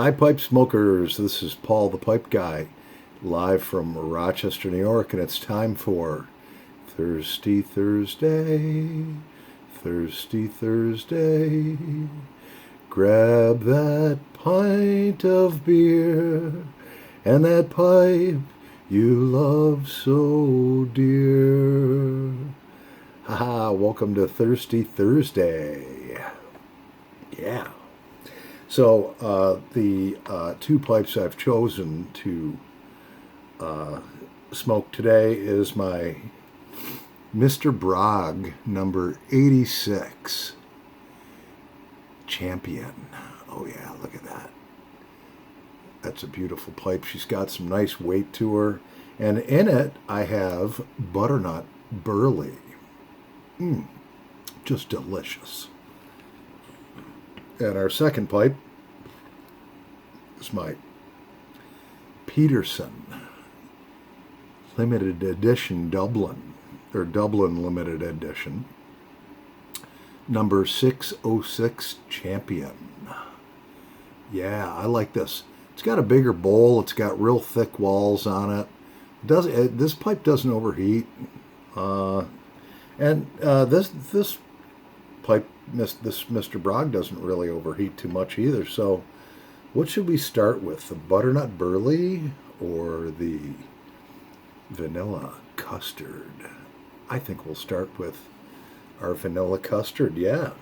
Hi, Pipe Smokers. This is Paul the Pipe Guy, live from Rochester, New York, and it's time for Thirsty Thursday. Thirsty Thursday. Grab that pint of beer and that pipe you love so dear. Haha, welcome to Thirsty Thursday. Yeah. So the two pipes I've chosen to smoke today is my Mr. Bragg number 86 Champion. Oh yeah, look at that. That's a beautiful pipe. She's got some nice weight to her. And in it, I have butternut burley. Just delicious. And our second pipe is my Peterson limited edition Dublin, or Dublin limited edition, number 606 Champion. Yeah, I like this. It's got a bigger bowl. It's got real thick walls on it. This pipe doesn't overheat. This pipe, this Mr. Bragg doesn't really overheat too much either. So, what should we start with? The butternut burley or the vanilla custard? I think we'll start with our vanilla custard. Yeah,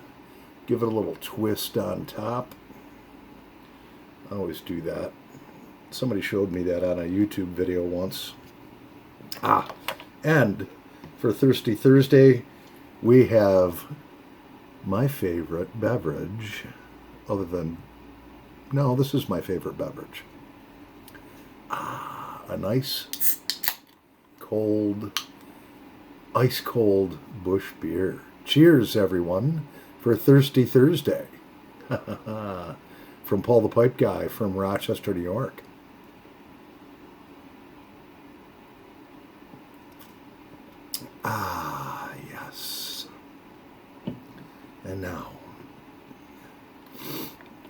give it a little twist on top. I always do that. Somebody showed me that on a YouTube video once. And for Thirsty Thursday, we have my favorite beverage, this is my favorite beverage. A nice, ice cold Busch beer. Cheers, everyone, for Thirsty Thursday. From Paul the Pipe Guy from Rochester, New York. Yes. And now,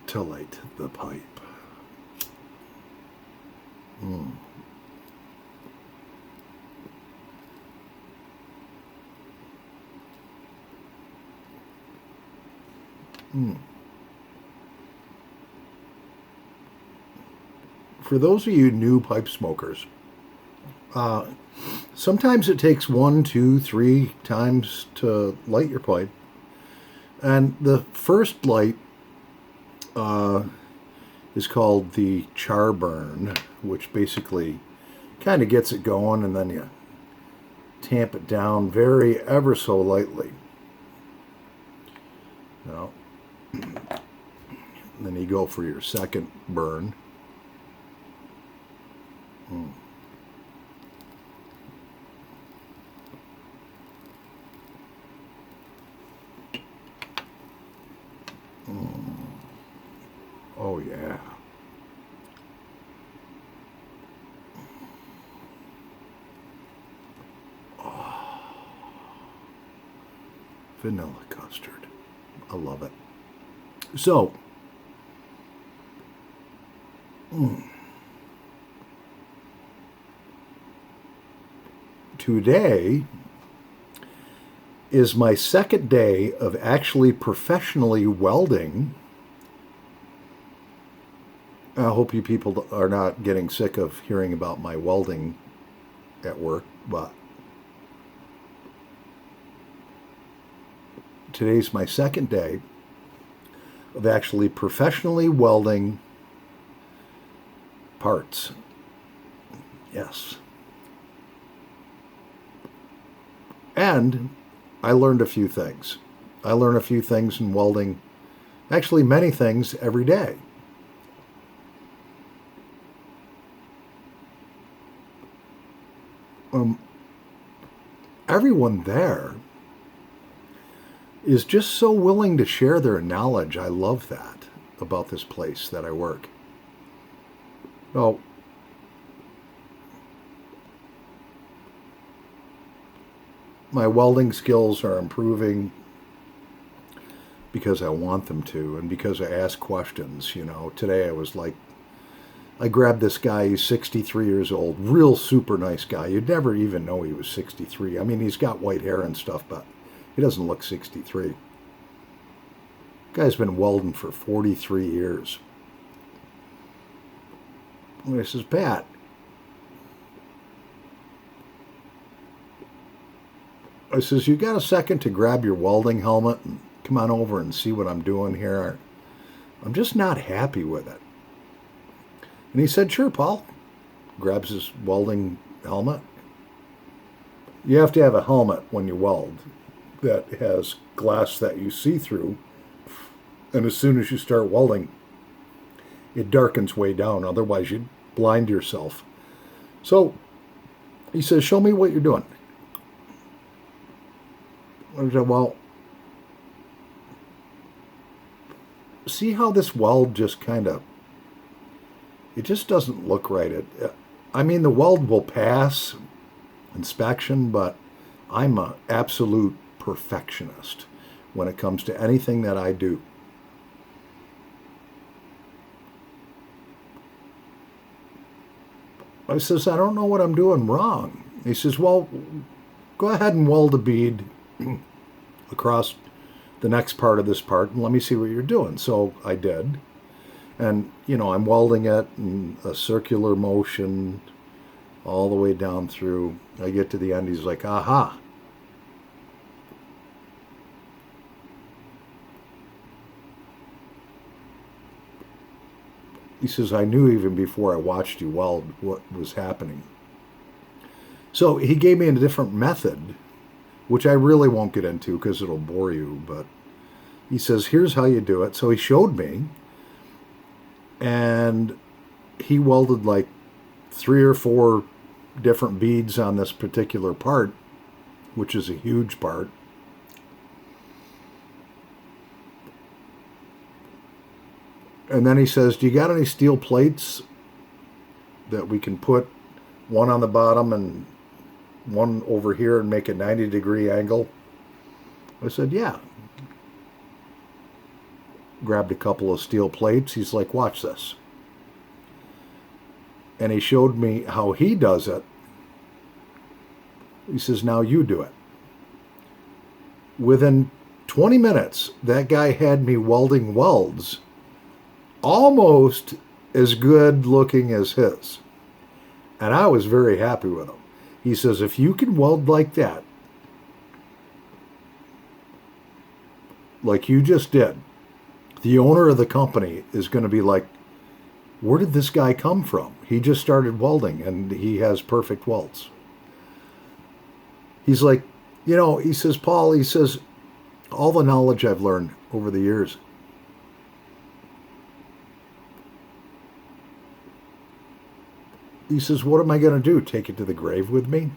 to light the pipe. For those of you new pipe smokers, sometimes it takes 1, 2, 3 times to light your pipe. And the first light is called the char burn, which basically kind of gets it going, and then you tamp it down ever so lightly. Now, then you go for your second burn. Oh yeah. Vanilla custard. I love it. So, today is my second day of actually professionally welding. I hope you people are not getting sick of hearing about my welding at work, but today's my second day of actually professionally welding parts. Yes. And I learned a few things. I learn a few things in welding, actually many things every day. Everyone there is just so willing to share their knowledge. I love that about this place that I work. Oh, my welding skills are improving. because I want them to and because I ask questions. Today I was like, I grabbed this guy, he's 63 years old, real super nice guy. You'd never even know he was 63. I mean, he's got white hair and stuff, but he doesn't look 63. Guy's been welding for 43 years. And I says, Pat, I says, you got a second to grab your welding helmet and come on over and see what I'm doing here? I'm just not happy with it. And he said, sure, Paul. Grabs his welding helmet. You have to have a helmet when you weld that has glass that you see through. And as soon as you start welding, it darkens way down. Otherwise, you'd blind yourself. So he says, show me what you're doing. I said, well, see how this weld just it just doesn't look right. I mean, the weld will pass inspection, but I'm an absolute perfectionist when it comes to anything that I do. I says, I don't know what I'm doing wrong. He says, well, go ahead and weld a bead across the next part of this part and let me see what you're doing. So I did. And, I'm welding it in a circular motion all the way down through. I get to the end, he's like, aha. He says, I knew even before I watched you weld what was happening. So he gave me a different method, which I really won't get into because it'll bore you. But he says, here's how you do it. So he showed me, and he welded like 3 or 4 different beads on this particular part, which is a huge part. And then he says, do you got any steel plates that we can put one on the bottom and one over here and make a 90-degree angle? I said, yeah. Grabbed a couple of steel plates. He's like, watch this. And he showed me how he does it. He says, now you do it. Within 20 minutes, that guy had me welding welds almost as good looking as his. And I was very happy with him. He says, if you can weld like that, like you just did, the owner of the company is going to be like, where did this guy come from? He just started welding and he has perfect welds. He's like, he says, Paul, he says, all the knowledge I've learned over the years, he says, what am I going to do? Take it to the grave with me?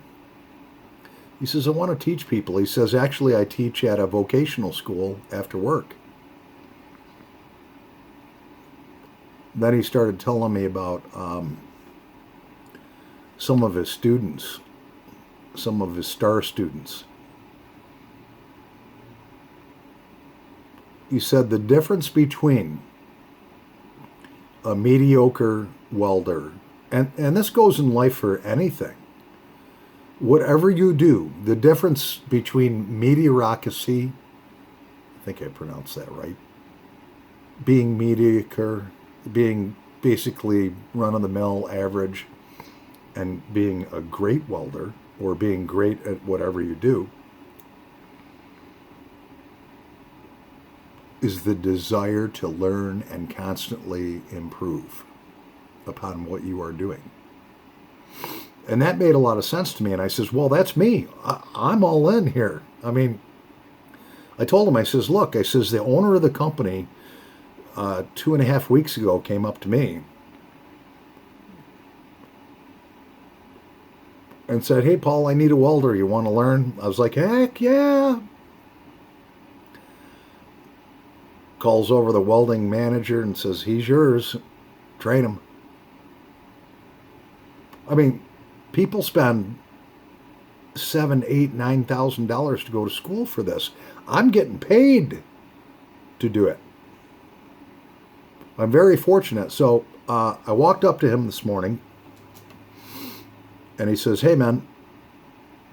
He says, I want to teach people. He says, actually, I teach at a vocational school after work. Then he started telling me about some of his students, some of his star students. He said the difference between a mediocre welder, and this goes in life for anything, whatever you do, the difference between mediocrity, I think I pronounced that right, being mediocre, being basically run-of-the-mill average, and being a great welder or being great at whatever you do, is the desire to learn and constantly improve upon what you are doing. And that made a lot of sense to me. And I says, well, that's me. I'm all in here. I mean, I told him, I says, look, I says, the owner of the company 2.5 weeks ago came up to me and said, hey, Paul, I need a welder. You want to learn? I was like, heck yeah. Calls over the welding manager and says, he's yours. Train him. I mean, people spend $7,000, $8,000, $9,000 to go to school for this. I'm getting paid to do it. I'm very fortunate. So I walked up to him this morning, and he says, "Hey, man,"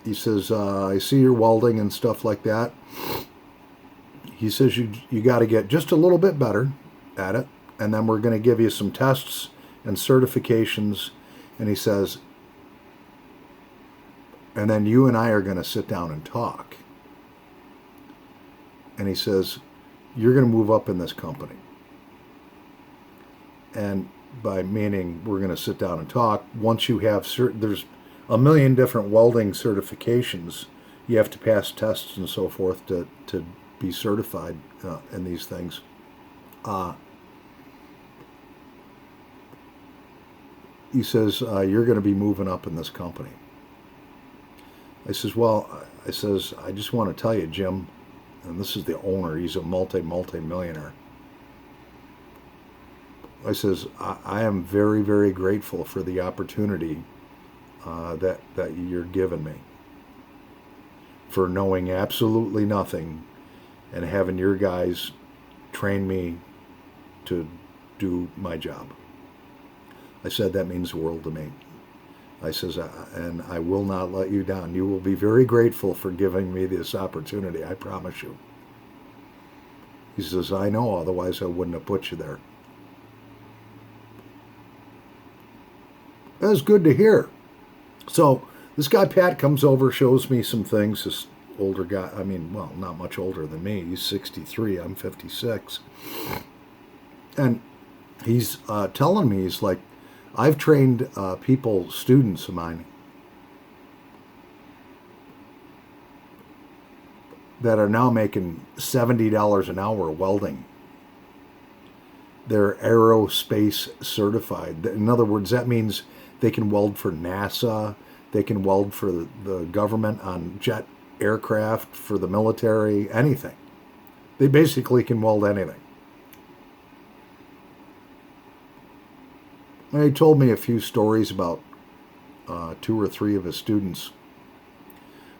he says, "I see you're welding and stuff like that." He says, you got to get just a little bit better at it, and then we're going to give you some tests and certifications." And he says, "And then you and I are going to sit down and talk." And he says, "You're going to move up in this company." And by meaning we're going to sit down and talk, once you have there's a million different welding certifications. You have to pass tests and so forth to be certified in these things. He says, "You're going to be moving up in this company." I says, "I just want to tell you, Jim," and this is the owner, he's a multi-millionaire. I says, I am very, very grateful for the opportunity that you're giving me, for knowing absolutely nothing and having your guys train me to do my job." I said, "That means the world to me." I says, "And I will not let you down. You will be very grateful for giving me this opportunity, I promise you." He says, "I know, otherwise I wouldn't have put you there." That was good to hear. So this guy Pat comes over, shows me some things. This older guy, not much older than me. He's 63, I'm 56. And he's telling me, he's like, "I've trained students of mine, that are now making $70 an hour welding. They're aerospace certified. In other words, that means they can weld for NASA, they can weld for the government on jet aircraft, for the military, anything. They basically can weld anything." And he told me a few stories about 2 or 3 of his students.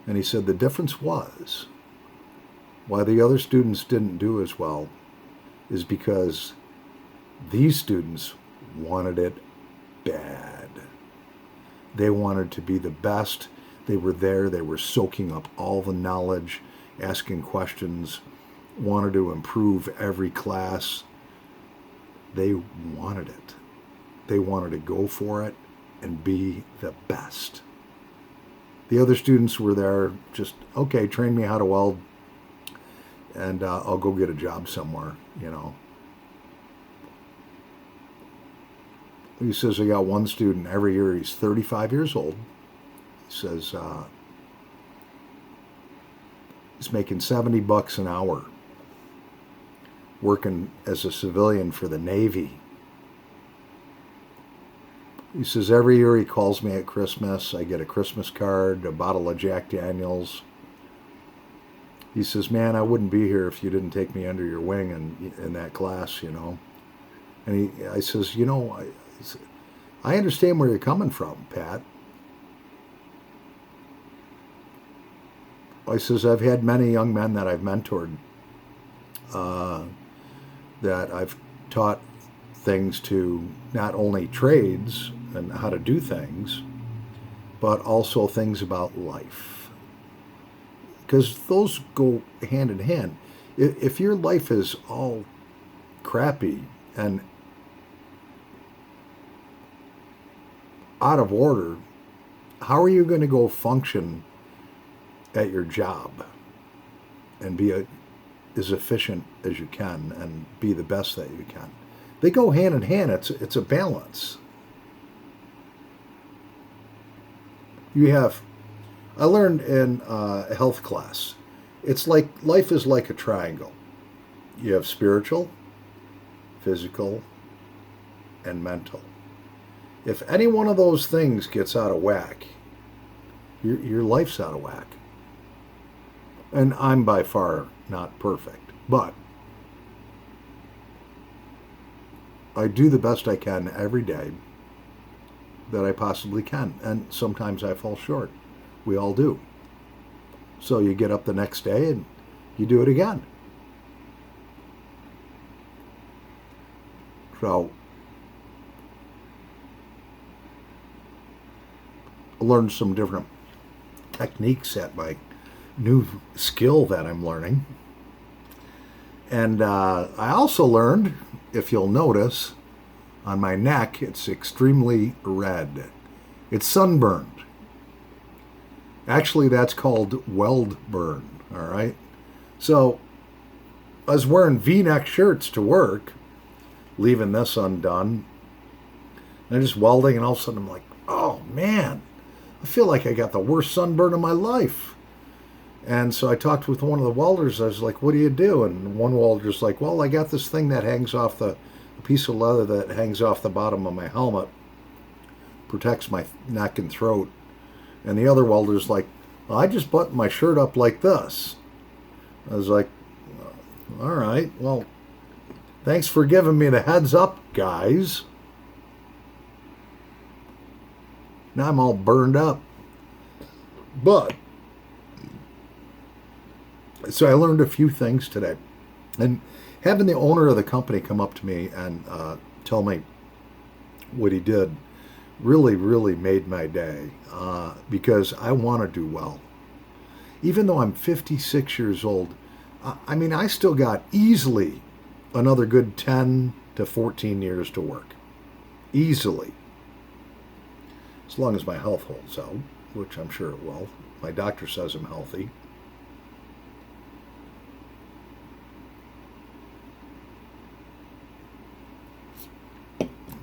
And he said the difference was, why the other students didn't do as well is because these students wanted it bad. They wanted to be the best. They were there. They were soaking up all the knowledge, asking questions, wanted to improve every class. They wanted it. They wanted to go for it and be the best. The other students were there just, okay, train me how to weld, and I'll go get a job somewhere, He says, I got one student every year, he's 35 years old. He says he's making $70 an hour working as a civilian for the Navy. He says, every year he calls me at Christmas. I get a Christmas card, a bottle of Jack Daniels. He says, man, I wouldn't be here if you didn't take me under your wing in that class, And I says, I understand where you're coming from, Pat. I says, I've had many young men that I've mentored, that I've taught things to, not only trades and how to do things, but also things about life. Because those go hand in hand. If your life is all crappy and out of order, how are you going to go function at your job and be as efficient as you can and be the best that you can? They go hand in hand. It's a balance. I learned in a health class, it's like life is like a triangle. You have spiritual, physical, and mental. If any one of those things gets out of whack, your life's out of whack. And I'm by far not perfect, but I do the best I can every day that I possibly can. And sometimes I fall short. We all do. So you get up the next day and you do it again. So I learned some different techniques at my new skill that I'm learning. And I also learned, if you'll notice, on my neck, it's extremely red. It's sunburned. Actually, that's called weld burn, all right? So I was wearing V-neck shirts to work, leaving this undone. And I'm just welding, and all of a sudden I'm like, oh, man, I feel like I got the worst sunburn of my life. And so I talked with one of the welders. I was like, what do you do? And one welder's like, well, I got this thing that hangs off a piece of leather that hangs off the bottom of my helmet, protects my neck and throat. And the other welder's like, well, I just button my shirt up like this. I was like, all right, well, thanks for giving me the heads up, guys. Now I'm all burned up. But, so I learned a few things today. And having the owner of the company come up to me and tell me what he did really, really made my day, because I want to do well. Even though I'm 56 years old, I mean, I still got easily another good 10 to 14 years to work. Easily. As long as my health holds out, which I'm sure it will. My doctor says I'm healthy.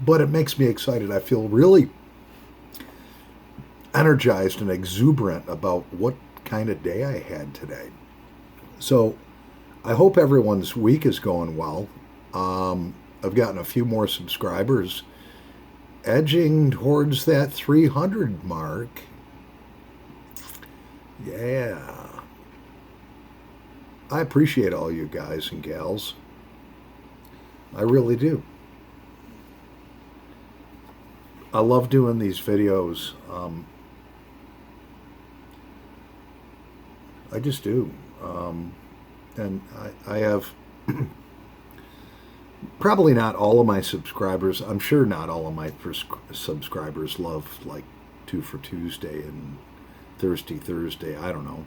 But it makes me excited. I feel really energized and exuberant about what kind of day I had today. So I hope everyone's week is going well. I've gotten a few more subscribers, edging towards that 300 mark. Yeah. I appreciate all you guys and gals. I really do. I love doing these videos. I just do. And I have probably not all of my subscribers. I'm sure not all of my subscribers love like 2 for Tuesday and Thirsty Thursday. I don't know.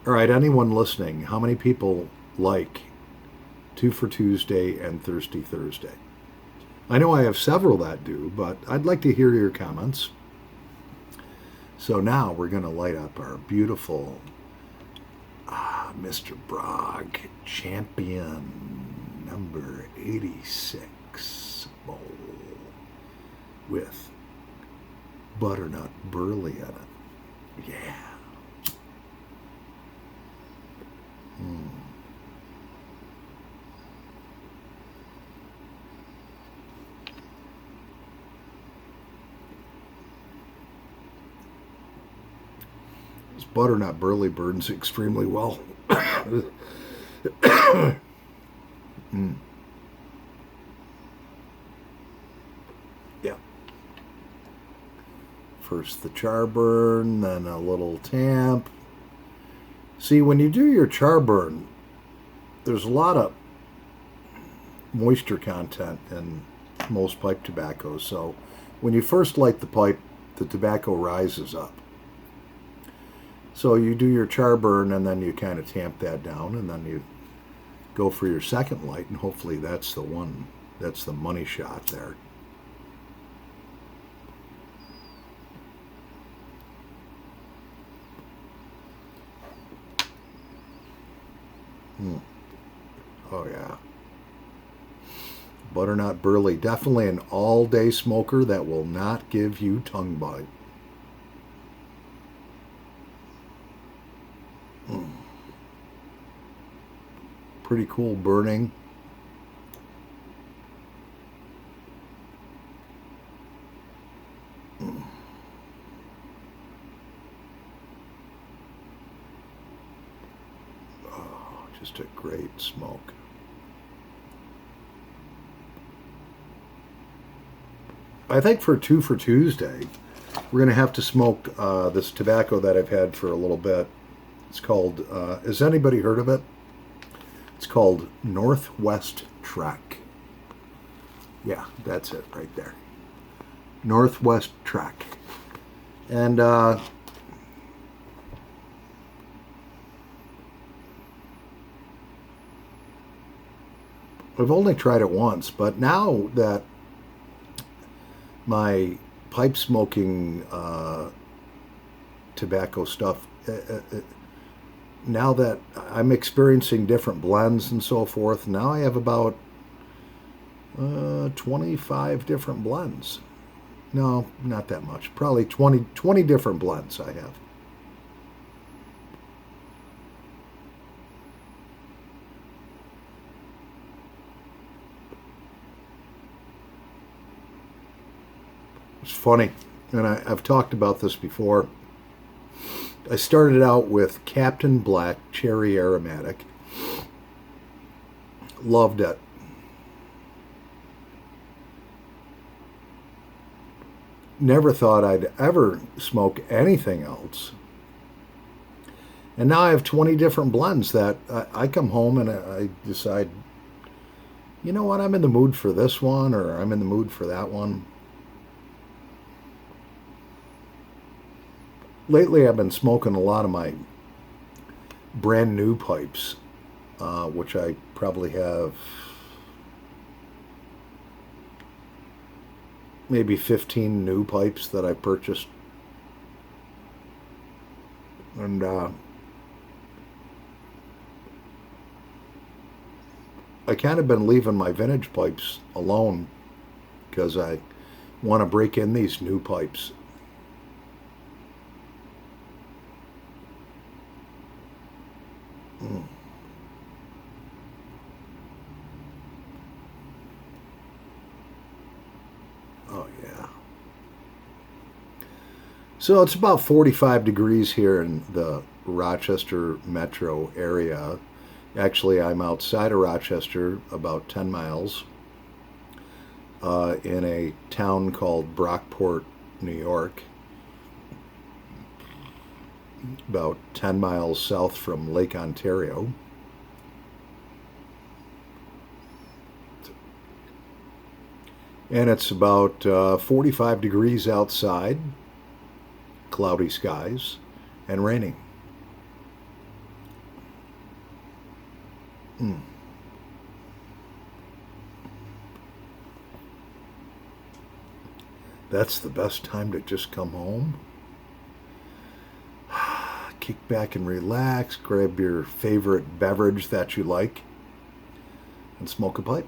All right, anyone listening, how many people like 2 for Tuesday and Thirsty Thursday? I know I have several that do, but I'd like to hear your comments. So now we're going to light up our beautiful Mr. Brog Champion number 86 bowl with butternut burley in it. Yeah. This butternut burley burns extremely well. Yeah. First the char burn, then a little tamp. See, when you do your char burn, there's a lot of moisture content in most pipe tobacco. So when you first light the pipe, the tobacco rises up. So you do your char burn and then you kind of tamp that down, and then you go for your second light, and hopefully that's the one, that's the money shot there. Oh yeah. Butternut burley, definitely an all-day smoker that will not give you tongue bite. Pretty cool burning. Oh, just a great smoke. I think for 2 for Tuesday, we're going to have to smoke this tobacco that I've had for a little bit. It's called, has anybody heard of it? It's called Northwest Trek. Yeah, that's it right there. Northwest Track. And I've only tried it once, but now that my pipe smoking tobacco stuff, now that I'm experiencing different blends and so forth, now I have about 25 different blends. No, not that much. Probably 20 different blends I have. It's funny, and I've talked about this before. I started out with Captain Black Cherry Aromatic. Loved it. Never thought I'd ever smoke anything else. And now I have 20 different blends that I come home and I decide, you know what, I'm in the mood for this one or I'm in the mood for that one. Lately, I've been smoking a lot of my brand new pipes, which I probably have maybe 15 new pipes that I purchased. And I kind of been leaving my vintage pipes alone because I want to break in these new pipes. Mm. Oh, yeah. So it's about 45 degrees here in the Rochester metro area. Actually, I'm outside of Rochester, about 10 miles, in a town called Brockport, New York, about 10 miles south from Lake Ontario. And it's about 45 degrees outside, cloudy skies, and raining. Mm. That's the best time to just come home. Kick back and relax, grab your favorite beverage that you like, and smoke a pipe.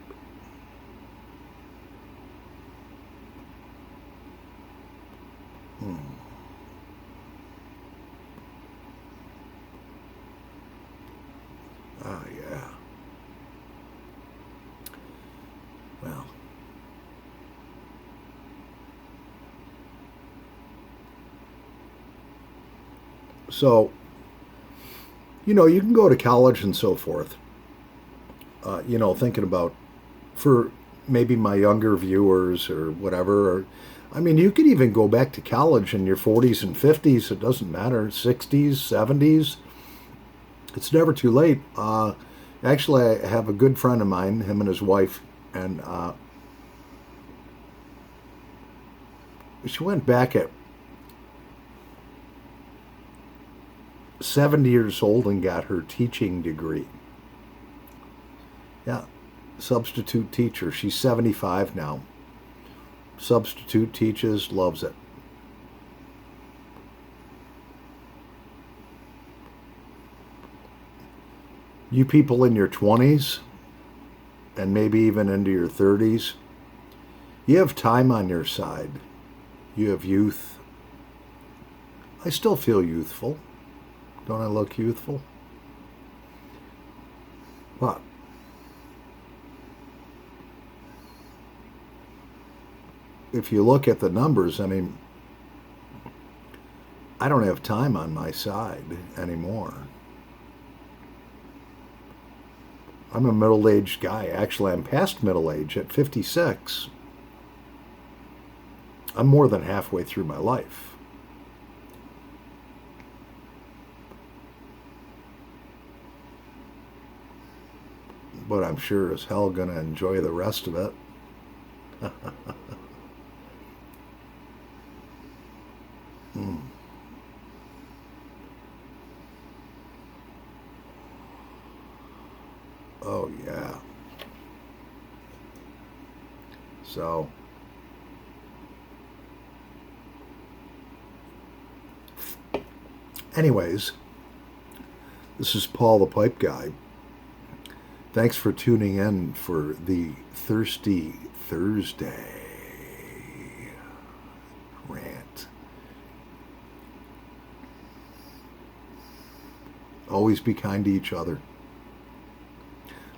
Mm. Oh, yeah. Well, so, you can go to college and so forth. Thinking about for maybe my younger viewers or whatever. Or, I mean, you could even go back to college in your 40s and 50s. It doesn't matter. 60s, 70s. It's never too late. Actually, I have a good friend of mine, him and his wife, and she went back at 70 years old and got her teaching degree. Yeah, substitute teacher. She's 75 now. Substitute teaches, loves it. You people in your 20s and maybe even into your 30s, you have time on your side. You have youth. I still feel youthful. Don't I look youthful? But if you look at the numbers, I mean, I don't have time on my side anymore. I'm a middle-aged guy. Actually, I'm past middle age at 56. I'm more than halfway through my life. But I'm sure as hell going to enjoy the rest of it. Mm. Oh, yeah. So, anyways, this is Paul the Pipe Guy. Thanks for tuning in for the Thirsty Thursday rant. Always be kind to each other.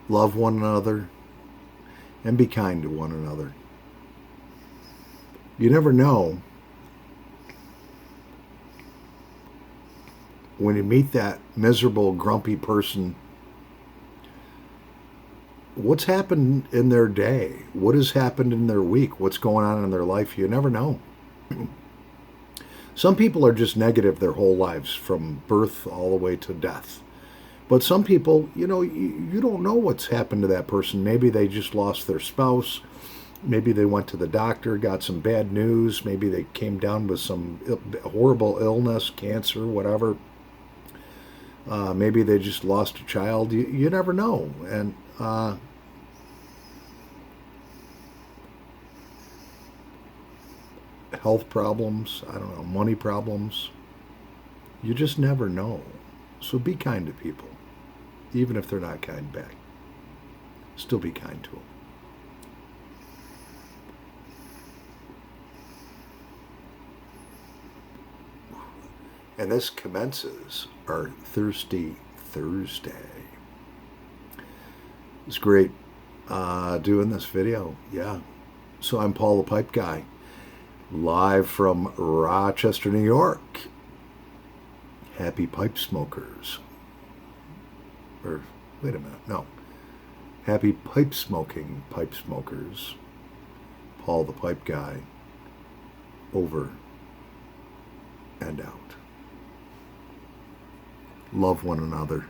Love one another and be kind to one another. You never know when you meet that miserable, grumpy person, what's happened in their day? What has happened in their week? What's going on in their life? You never know. Some people are just negative their whole lives from birth all the way to death. But some people, you don't know what's happened to that person. Maybe they just lost their spouse. Maybe they went to the doctor, got some bad news. Maybe they came down with some horrible illness, cancer, whatever. Maybe they just lost a child. You never know. And health problems, I don't know, money problems. You just never know. So be kind to people. Even if they're not kind back. Still be kind to them. And this commences our Thirsty Thursday. It's great doing this video. Yeah. So I'm Paul the Pipe Guy, live from Rochester, New York. Happy pipe smokers. Or, wait a minute, no. Happy pipe smokers. Paul the Pipe Guy, over and out. Love one another.